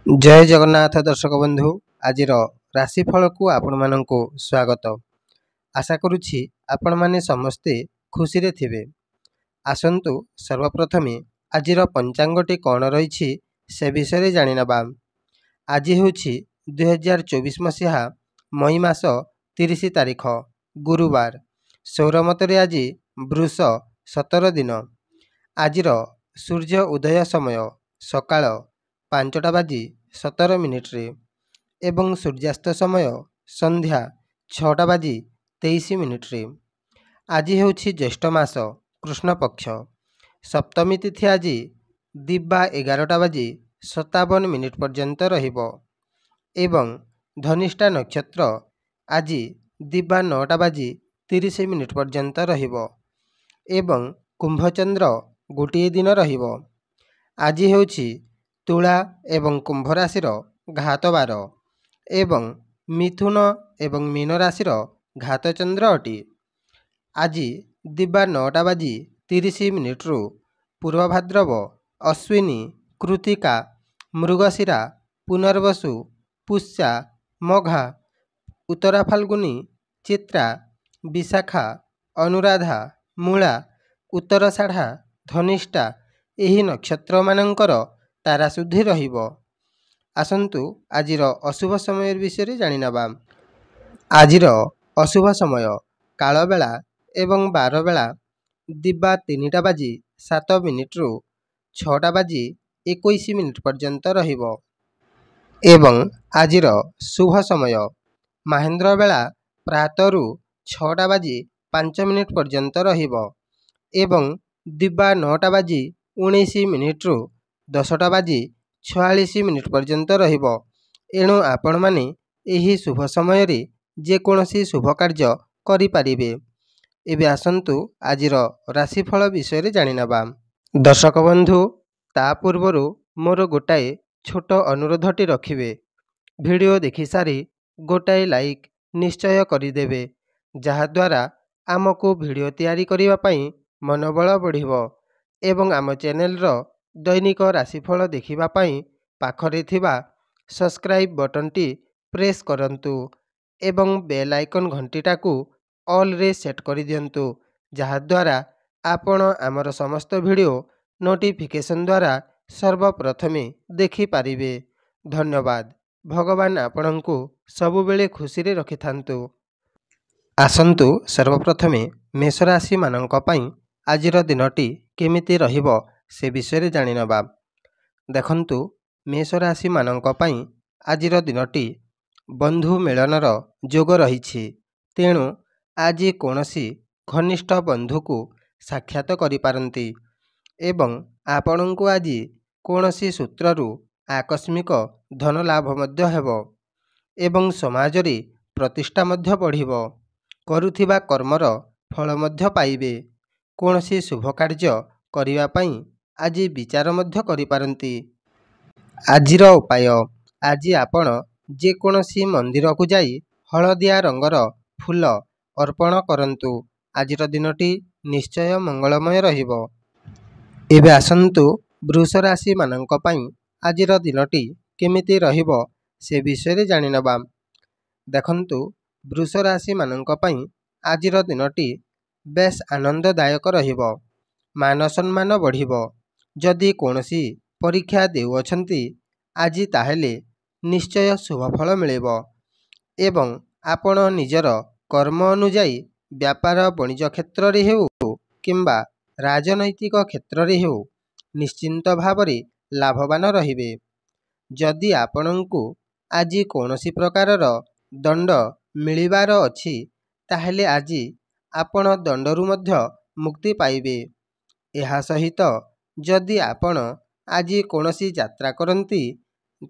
जय जगन्नाथ दर्शक बंधु आज राशिफल को आपण मानक स्वागत। आशा करुछि आपण माने समस्ते खुशी रे थिबे। आसंतु सर्वप्रथमे आजिर पंचांगटी कौन रही से विषय जानि नबा। आज होछि 2024 मसीहा मई मास 30 तारिख गुरुवार। सौरमतरे आज वृष 17 दिन। आजिर सूर्य उदय समय सकाळ 5टा बाजी 17 मिनिट्रे एवं सूर्यास्त समय संध्या 6टा बाजी 23 मिनिट्रे। आज होछि ज्येष्ठ मास कृष्ण पक्ष। सप्तमी तिथि आज दिबा 11टा बाजी 57 मिनिट पर्यंत रहिबो एवं धनिष्ठा नक्षत्र आज दिबा 9टा बाजी 30 मिनिट पर्यंत रहिबो एवं कुंभचंद्र गोटे दिन रहिबो। आज होछि तुला एवं कुंभ राशि घात बार एवं मिथुन एवं मीन राशि घात चंद्र अटी। आज दिबा 9टा बाजी 30 मिनिट्रु पूर्व भाद्रव अश्विनी कृतिका मृगशिरा पुनर्वसु पुष्या मघा उत्तरा फाल्गुनी चित्रा विशाखा अनुराधा मूला उत्तरषाढ़ा धनिष्ठा एही नक्षत्र मानंकर तारा शुद्धि रहिबो। आसंतु आजिर अशुभ समय विषय जानि नबा। आजिर अशुभ समय काल बेला एवं बार बेला दिबा 3टा बाजी 7 मिनिट्रु 6टा बाजी 21 मिनिट पर्यंत रहिबो एवं आजिर शुभ समय महेंद्र बेला प्रातरु 6टा बाजी 5 मिनिट पर्यंत रहिबो एवं दिबा 9टा बाजी 19 मिनिट्रु 10टा बाजी 46 मिनिट पर्यंत रहिबो। एणु आपण माने एही शुभ समय रे जे कोनोसी शुभ कार्य करि पारिबे। एबे आसंतु आजिर राशिफल विषय जानि नबा। दर्शक बंधु ता पूर्वरु मोर गोटाए छोट अनुरोधटी रखिबे। वीडियो देखि सारी गोटाए लाइक निश्चय करिदेबे जहाद्वारा आमको वीडियो तैयारी करिबा पई मनोबल बढ़िबो एवं आम चैनल रो दैनिक राशिफल देखिबा पई पाखरे थिबा सब्सक्राइब बटन टी प्रेस करंतु एवं बेल आइकन घंटीटा को ऑल रे सेट करि दियंतु जहाद्वारा आपण आमर समस्त वीडियो नोटिफिकेशन द्वारा सर्वप्रथमे देखि पारिबे। धन्यवाद। भगवान आपणंकु सबु बेले खुशी रे रखि थांतु। आसंतु सर्वप्रथमे मेष राशि मानंक पई आजिर दिनटी केमिति रहिबो से विषय जानि नबा। देखंतु मेष राशि मानंक पई आजिर दिनटी बंधु मिलनर जोग रहिछि। तेणु आज कोनोसी घनिष्ठ बंधु को साक्षात करि पारंती एवं आपणंकु आज कोनोसी सूत्ररु आकस्मिक धन लाभ मध्य हेबो एवं समाज रे प्रतिष्ठा मध्य बढ़िबो। करुथिबा कर्मर फल मध्य पाइबे। कोनोसी शुभ कार्य करिवा पई आज विचार मध्य करि पारंती। आजिर उपाय आज आपण जे कोनोसी मंदिर को जाई हलदिया रंगर फूल अर्पण करंतु। आजिर दिनटी निश्चय मंगलमय रहिबो। एबे आसंतु वृष राशि मानंक पई आजिर दिनटी केमिति रहिबो से विषय जानि नबा। देखंतु वृष राशि मानंक पई आजिर दिनटी बेस आनंददायक रहिबो। मान सम्मान बढ़िबो। जदि कोनोसी परीक्षा देउअछंती आज ताहेले निश्चय शुभ फल मिलेबो एवं आपण निजर कर्म अनुଯାयी व्यापार वाणिज्य क्षेत्र रे हेउ किंबा राजनैतिक क्षेत्र रे हेउ निश्चिंत भावरे लाभवान रहिबे। जदि आपणंकु आज कोनोसी प्रकारर दंड मिलिबार अछि ताहेले आज आपण दंडरु मध्य मुक्ति पाइबे। एहा सहित जदि आपण आज कोनोसी यात्रा करंती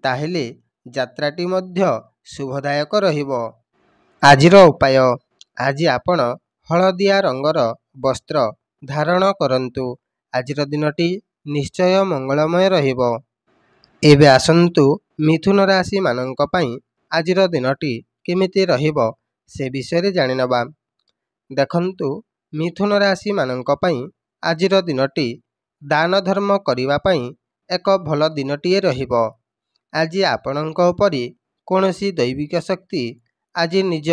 ताहेले यात्राटी मध्य शुभदायक रहिबो। आजिर उपाय आज आपण हलदिया रंगर वस्त्र धारण करंतु। आजिर दिनटी निश्चय मंगलमय रहिबो। एबे आसंतु मिथुन राशि मानंक पई आजिर दिनटी केमिति रहिबो से विषय जानि नबा। देखंतु मिथुन राशि मानंक पई आजिर दिनटी दान धर्म करिवा पई एक भल दिनटीए रहिबो। ଆଜି ଆପଣଙ୍କ ଉପରେ କୌଣସି ଦୈବିକ ଶକ୍ତି ଆଜି ନିଜ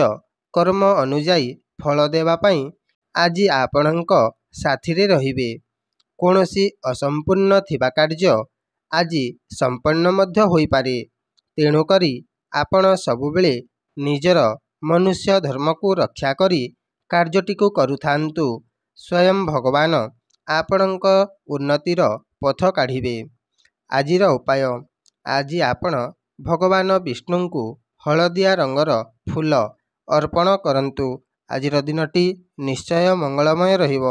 କର୍ମ ଅନୁଯାୟୀ ଫଳ ଦେବା ପାଇଁ ଆଜି ଆପଣଙ୍କ ସାଥିରେ ରହିବେ। କୌଣସି ଅସମ୍ପୂର୍ଣ୍ଣ ଥିବା କାର୍ଯ୍ୟ ଆଜି ସମ୍ପନ୍ନ ମଧ୍ୟ ହୋଇପାରେ। ତେଣୁକରି ଆପଣ ସବୁବେଳେ ନିଜର ମନୁଷ୍ୟ ଧର୍ମକୁ ରକ୍ଷା କରି କାର୍ଯ୍ୟଟିକୁ କରୁଥାନ୍ତୁ। ସ୍ୱୟଂ ଭଗବାନ ଆପଣଙ୍କ ଉନ୍ନତିର ପଥ କାଢ଼ିବେ। ଆଜିର ଉପାୟ। ଆଜି ଆପଣ ଭଗବାନ ବିଷ୍ଣୁଙ୍କୁ ହଳଦିଆ ରଙ୍ଗର ଫୁଲ ଅର୍ପଣ କରନ୍ତୁ। ଆଜିର ଦିନଟି ନିଶ୍ଚୟ ମଙ୍ଗଳମୟ ରହିବ।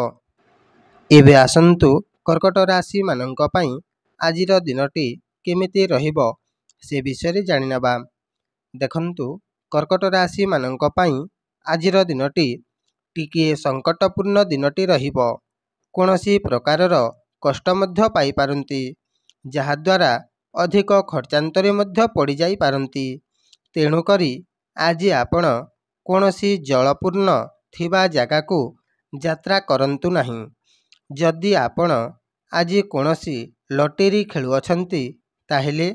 ଏବେ ଆସନ୍ତୁ କର୍କଟ ରାଶି ମାନଙ୍କ ପାଇଁ ଆଜିର ଦିନଟି କେମିତି ରହିବ ସେ ବିଷୟରେ ଜାଣିନେବା। ଦେଖନ୍ତୁ, କର୍କଟ ରାଶି ମାନଙ୍କ ପାଇଁ ଆଜିର ଦିନଟି ଟିକିଏ ସଙ୍କଟପୂର୍ଣ୍ଣ ଦିନଟି ରହିବ। କୌଣସି ପ୍ରକାରର କଷ୍ଟ ମଧ୍ୟ ପାଇପାରନ୍ତି, ଯାହାଦ୍ୱାରା ଅଧିକ ଖର୍ଚ୍ଚାନ୍ତରେ ମଧ୍ୟ ପଡ଼ିଯାଇପାରନ୍ତି। ତେଣୁକରି ଆଜି ଆପଣ କୌଣସି ଜଳପୂର୍ଣ୍ଣ ଥିବା ଜାଗାକୁ ଯାତ୍ରା କରନ୍ତୁ ନାହିଁ। ଯଦି ଆପଣ ଆଜି କୌଣସି ଲଟେରୀ ଖେଳୁଅଛନ୍ତି, ତାହେଲେ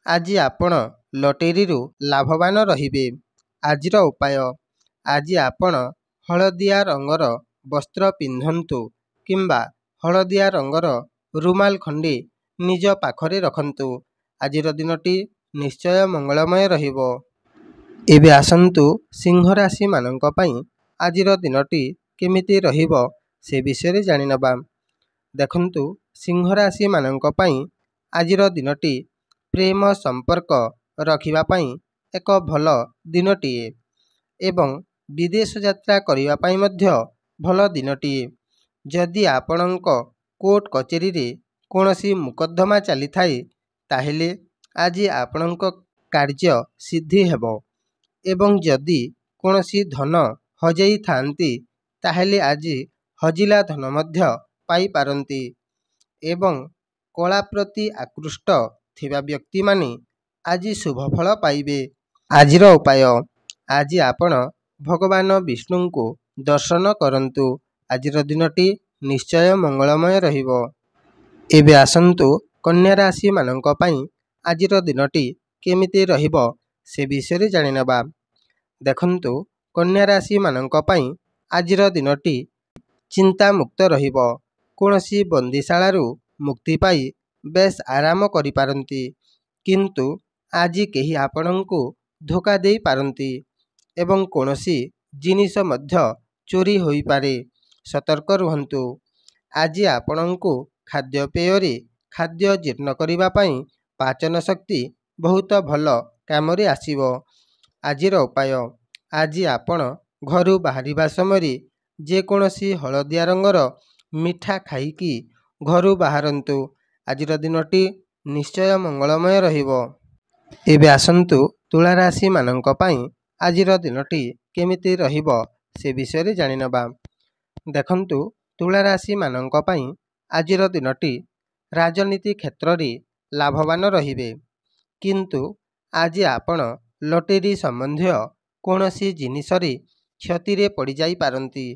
ଆଜି ଆପଣ ଲଟେରୀରୁ ଲାଭବାନ ରହିବେ। ଆଜିର ଉପାୟ। ଆଜି ଆପଣ ହଳଦିଆ ରଙ୍ଗର ବସ୍ତ୍ର ପିନ୍ଧନ୍ତୁ କିମ୍ବା ହଳଦିଆ ରଙ୍ଗର ରୁମାଲ ଖଣ୍ଡେ ନିଜ ପାଖରେ ରଖନ୍ତୁ। ଆଜିର ଦିନଟି ନିଶ୍ଚୟ ମଙ୍ଗଳମୟ ରହିବ। ଏବେ ଆସନ୍ତୁ ସିଂହ ରାଶି ମାନଙ୍କ ପାଇଁ ଆଜିର ଦିନଟି କେମିତି ରହିବ ସେ ବିଷୟରେ ଜାଣିନେବା। ଦେଖନ୍ତୁ, ସିଂହ ରାଶି ମାନଙ୍କ ପାଇଁ ଆଜିର ଦିନଟି ପ୍ରେମ ସମ୍ପର୍କ ରଖିବା ପାଇଁ ଏକ ଭଲ ଦିନଟିଏ ଏବଂ ବିଦେଶ ଯାତ୍ରା କରିବା ପାଇଁ ମଧ୍ୟ ଭଲ ଦିନଟିଏ। ଯଦି ଆପଣଙ୍କ କୋର୍ଟ କଚେରୀରେ କୌଣସି ମୋକଦ୍ଦମା ଚାଲିଥାଏ, ତାହେଲେ ଆଜି ଆପଣଙ୍କ କାର୍ଯ୍ୟ ସିଦ୍ଧି ହେବ ଏବଂ ଯଦି କୌଣସି ଧନ ହଜାଇଥାନ୍ତି, ତାହେଲେ ଆଜି ହଜିଲା ଧନ ମଧ୍ୟ ପାଇପାରନ୍ତି ଏବଂ କଳା ପ୍ରତି ଆକୃଷ୍ଟ ଥିବା ବ୍ୟକ୍ତିମାନେ ଆଜି ଶୁଭଫଳ ପାଇବେ। ଆଜିର ଉପାୟ। ଆଜି ଆପଣ ଭଗବାନ ବିଷ୍ଣୁଙ୍କୁ ଦର୍ଶନ କରନ୍ତୁ। ଆଜିର ଦିନଟି ନିଶ୍ଚୟ ମଙ୍ଗଳମୟ ରହିବ। ଏବେ ଆସନ୍ତୁ କନ୍ୟା ରାଶି ମାନଙ୍କ ପାଇଁ ଆଜିର ଦିନଟି କେମିତି ରହିବ ସେ ବିଷୟରେ ଜାଣିନେବା। ଦେଖନ୍ତୁ, କନ୍ୟା ରାଶି ମାନଙ୍କ ପାଇଁ ଆଜିର ଦିନଟି ଚିନ୍ତାମୁକ୍ତ ରହିବ। କୌଣସି ବନ୍ଦିଶାଳାରୁ ମୁକ୍ତି ପାଇ ବେଶ ଆରାମ କରିପାରନ୍ତି, କିନ୍ତୁ ଆଜି କେହି ଆପଣଙ୍କୁ ଧୋକା ଦେଇପାରନ୍ତି ଏବଂ କୌଣସି ଜିନିଷ ମଧ୍ୟ ଚୋରି ହୋଇପାରେ। ସତର୍କ ରୁହନ୍ତୁ। ଆଜି ଆପଣଙ୍କୁ ଖାଦ୍ୟପେୟରେ ଖାଦ୍ୟ ଜୀର୍ଣ୍ଣ କରିବା ପାଇଁ ପାଚନ ଶକ୍ତି ବହୁତ ଭଲ କାମରେ ଆସିବ। ଆଜିର ଉପାୟ। ଆଜି ଆପଣ ଘରୁ ବାହାରିବା ସମୟରେ ଯେକୌଣସି ହଳଦିଆ ରଙ୍ଗର ମିଠା ଖାଇକି ଘରୁ ବାହାରନ୍ତୁ। ଆଜିର ଦିନଟି ନିଶ୍ଚୟ ମଙ୍ଗଳମୟ ରହିବ। ଏବେ ଆସନ୍ତୁ ତୁଳା ରାଶି ମାନଙ୍କ ପାଇଁ ଆଜିର ଦିନଟି କେମିତି ରହିବ ସେ ବିଷୟରେ ଜାଣିନେବା। ଦେଖନ୍ତୁ, ତୁଳା ରାଶି ମାନଙ୍କ ପାଇଁ ଆଜିର ଦିନଟି ରାଜନୀତି କ୍ଷେତ୍ରରେ ଲାଭବାନ ରହିବେ, କିନ୍ତୁ ଆଜି ଆପଣ ଲଟେରୀ ସମ୍ବନ୍ଧୀୟ କୌଣସି ଜିନିଷରେ କ୍ଷତିରେ ପଡ଼ିଯାଇପାରନ୍ତି।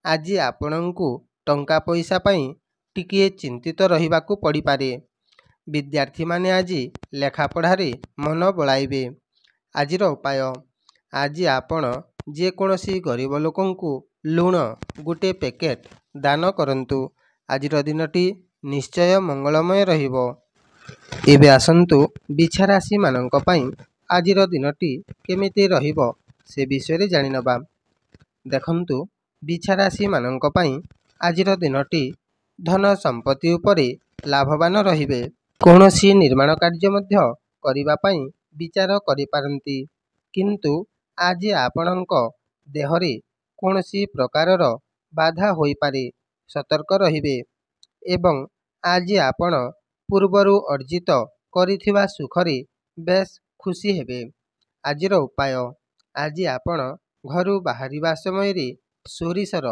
ଆଜି ଆପଣଙ୍କୁ ଟଙ୍କା ପଇସା ପାଇଁ ଟିକିଏ ଚିନ୍ତିତ ରହିବାକୁ ପଡ଼ିପାରେ। ବିଦ୍ୟାର୍ଥୀମାନେ ଆଜି ଲେଖାପଢ଼ାରେ ମନ ବଳାଇବେ। ଆଜିର ଉପାୟ। ଆଜି ଆପଣ ଯେକୌଣସି ଗରିବ ଲୋକଙ୍କୁ ଲୁଣ ଗୋଟିଏ ପ୍ୟାକେଟ ଦାନ କରନ୍ତୁ। ଆଜିର ଦିନଟି ନିଶ୍ଚୟ ମଙ୍ଗଳମୟ ରହିବ। ଏବେ ଆସନ୍ତୁ ବିଛା ରାଶି ମାନଙ୍କ ପାଇଁ ଆଜିର ଦିନଟି କେମିତି ରହିବ ସେ ବିଷୟରେ ଜାଣିନେବା। ଦେଖନ୍ତୁ, ବିଛା ରାଶି ମାନଙ୍କ ପାଇଁ ଆଜିର ଦିନଟି ଧନ ସମ୍ପତ୍ତି ଉପରେ ଲାଭବାନ ରହିବେ। କୌଣସି ନିର୍ମାଣ କାର୍ଯ୍ୟ ମଧ୍ୟ କରିବା ପାଇଁ ବିଚାର କରିପାରନ୍ତି, କିନ୍ତୁ ଆଜି ଆପଣଙ୍କ ଦେହରେ କୌଣସି ପ୍ରକାରର ବାଧା ହୋଇପାରେ। ସତର୍କ ରହିବେ ଏବଂ ଆଜି ଆପଣ ପୂର୍ବରୁ ଅର୍ଜିତ କରିଥିବା ସୁଖରେ ବେଶ ଖୁସି ହେବେ। ଆଜିର ଉପାୟ। ଆଜି ଆପଣ ଘରୁ ବାହାରିବା ସମୟରେ ସୋରିଷର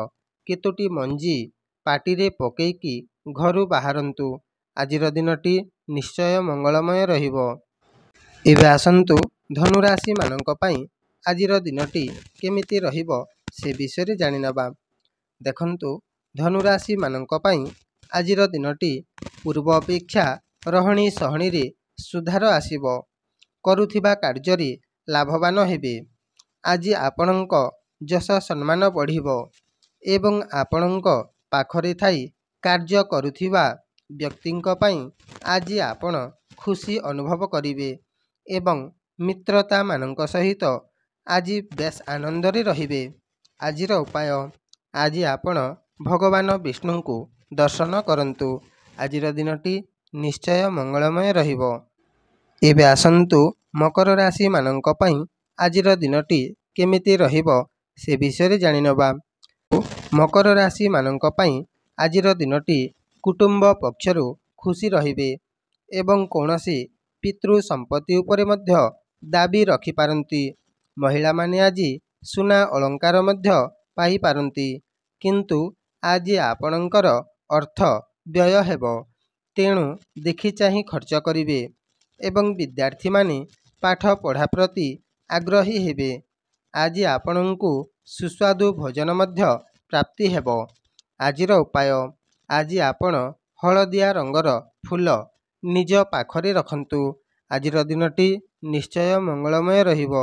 କେତୋଟି ମଞ୍ଜି ପାଟିରେ ପକେଇକି ଘରୁ ବାହାରନ୍ତୁ। ଆଜିର ଦିନଟି ନିଶ୍ଚୟ ମଙ୍ଗଳମୟ ରହିବ। ଏବେ ଆସନ୍ତୁ ଧନୁରାଶି ମାନଙ୍କ ପାଇଁ ଆଜିର ଦିନଟି କେମିତି ରହିବ ସେ ବିଷୟରେ ଜାଣିନେବା। ଦେଖନ୍ତୁ, ଧନୁରାଶି ମାନଙ୍କ ପାଇଁ ଆଜିର ଦିନଟି ପୂର୍ବ ଅପେକ୍ଷା ରହଣି ସହଣିରେ ସୁଧାର ଆସିବ। କରୁଥିବା କାର୍ଯ୍ୟରେ ଲାଭବାନ ହେବେ। ଆଜି ଆପଣଙ୍କ ଯଶ ସମ୍ମାନ ବଢ଼ିବ ଏବଂ ଆପଣଙ୍କ ପାଖରେ ଥାଇ କାର୍ଯ୍ୟ କରୁଥିବା ବ୍ୟକ୍ତିଙ୍କ ପାଇଁ ଆଜି ଆପଣ ଖୁସି ଅନୁଭବ କରିବେ ଏବଂ ମିତ୍ରତାମାନଙ୍କ ସହିତ ଆଜି ବେଶ ଆନନ୍ଦରେ ରହିବେ। ଆଜିର ଉପାୟ, ଆଜି ଆପଣ ଭଗବାନ ବିଷ୍ଣୁଙ୍କୁ ଦର୍ଶନ କରନ୍ତୁ। ଆଜିର ଦିନଟି ନିଶ୍ଚୟ ମଙ୍ଗଳମୟ ରହିବ। ଏବେ ଆସନ୍ତୁ ମକର ରାଶିମାନଙ୍କ ପାଇଁ ଆଜିର ଦିନଟି କେମିତି ରହିବ ସେ ବିଷୟରେ ଜାଣିନେବା। ମକର ରାଶିମାନଙ୍କ ପାଇଁ ଆଜିର ଦିନଟି କୁଟୁମ୍ବ ପକ୍ଷରୁ ଖୁସି ରହିବେ ଏବଂ କୌଣସି ପିତୃ ସମ୍ପତ୍ତି ଉପରେ ମଧ୍ୟ ଦାବି ରଖିପାରନ୍ତି। ମହିଳାମାନେ ଆଜି ସୁନା ଅଳଙ୍କାର ମଧ୍ୟ ପାଇପାରନ୍ତି, କିନ୍ତୁ ଆଜି ଆପଣଙ୍କର ଅର୍ଥ ବ୍ୟୟ ହେବ, ତେଣୁ ଦେଖି ଚାହିଁ ଖର୍ଚ୍ଚ କରିବେ ଏବଂ ବିଦ୍ୟାର୍ଥୀମାନେ ପାଠ ପଢ଼ା ପ୍ରତି ଆଗ୍ରହୀ ହେବେ। ଆଜି ଆପଣଙ୍କୁ ସୁସ୍ୱାଦୁ ଭୋଜନ ମଧ୍ୟ ପ୍ରାପ୍ତି ହେବ। ଆଜିର ଉପାୟ, ଆଜି ଆପଣ ହଳଦିଆ ରଙ୍ଗର ଫୁଲ ନିଜ ପାଖରେ ରଖନ୍ତୁ। ଆଜିର ଦିନଟି ନିଶ୍ଚୟ ମଙ୍ଗଳମୟ ରହିବ।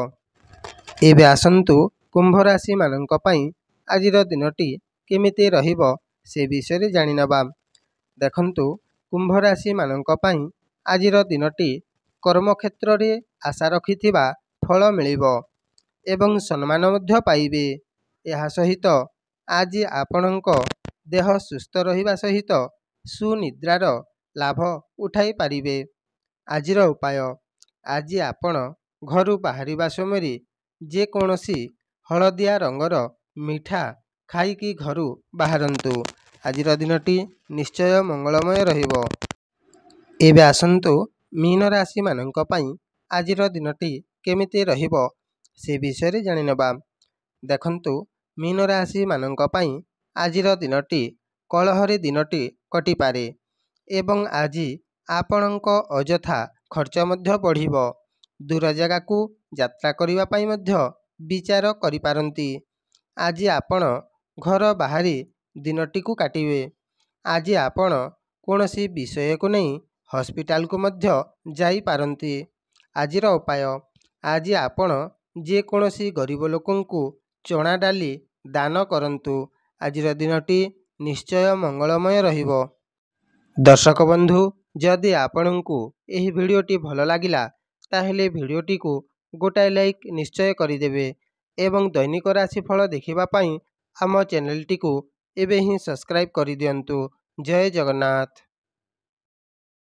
ଏବେ ଆସନ୍ତୁ କୁମ୍ଭ ରାଶିମାନଙ୍କ ପାଇଁ ଆଜିର ଦିନଟି କେମିତି ରହିବ ସେ ବିଷୟରେ ଜାଣିନେବା। ଦେଖନ୍ତୁ, କୁମ୍ଭ ରାଶିମାନଙ୍କ ପାଇଁ ଆଜିର ଦିନଟି କର୍ମକ୍ଷେତ୍ରରେ ଆଶା ରଖିଥିବା ଫଳ ମିଳିବ ଏବଂ ସମ୍ମାନ ମଧ୍ୟ ପାଇବେ। ଏହା ସହିତ ଆଜି ଆପଣଙ୍କ ଦେହ ସୁସ୍ଥ ରହିବା ସହିତ ସୁନିଦ୍ରାର ଲାଭ ଉଠାଇ ପାରିବେ। ଆଜିର ଉପାୟ, ଆଜି ଆପଣ ଘରୁ ବାହାରିବା ସମୟରେ ଯେକୌଣସି ହଳଦିଆ ରଙ୍ଗର ମିଠା ଖାଇକି ଘରୁ ବାହାରନ୍ତୁ। ଆଜିର ଦିନଟି ନିଶ୍ଚୟ ମଙ୍ଗଳମୟ ରହିବ। ଏବେ ଆସନ୍ତୁ ମୀନ ରାଶିମାନଙ୍କ ପାଇଁ ଆଜିର ଦିନଟି କେମିତି ରହିବ ସେ ବିଷୟରେ ଜାଣିନେବା। ଦେଖନ୍ତୁ, ମୀନ ରାଶିମାନଙ୍କ ପାଇଁ ଆଜିର ଦିନଟି କଳହରେ ଦିନଟି କଟିପାରେ ଏବଂ ଆଜି ଆପଣଙ୍କ ଅଯଥା ଖର୍ଚ୍ଚ ମଧ୍ୟ ବଢ଼ିବ। ଦୂର ଜାଗାକୁ ଯାତ୍ରା କରିବା ପାଇଁ ମଧ୍ୟ ବିଚାର କରିପାରନ୍ତି। ଆଜି ଆପଣ ଘର ବାହାରେ ଦିନଟିକୁ କାଟିବେ। ଆଜି ଆପଣ କୌଣସି ବିଷୟକୁ ନେଇ ହସ୍ପିଟାଲକୁ ମଧ୍ୟ ଯାଇପାରନ୍ତି। ଆଜିର ଉପାୟ, ଆଜି ଆପଣ ଯେକୌଣସି ଗରିବ ଲୋକଙ୍କୁ ଚଣା ଡାଲି ଦାନ କରନ୍ତୁ। ଆଜିର ଦିନଟି ନିଶ୍ଚୟ ମଙ୍ଗଳମୟ ରହିବ। ଦର୍ଶକ ବନ୍ଧୁ, ଯଦି ଆପଣଙ୍କୁ ଏହି ଭିଡ଼ିଓଟି ଭଲ ଲାଗିଲା ତାହେଲେ ଭିଡ଼ିଓଟିକୁ ଗୋଟାଏ ଲାଇକ୍ ନିଶ୍ଚୟ କରିଦେବେ ଏବଂ ଦୈନିକ ରାଶିଫଳ ଦେଖିବା ପାଇଁ ଆମ ଚ୍ୟାନେଲଟିକୁ ଏବେ ହିଁ ସବସ୍କ୍ରାଇବ୍ କରିଦିଅନ୍ତୁ। ଜୟ ଜଗନ୍ନାଥ।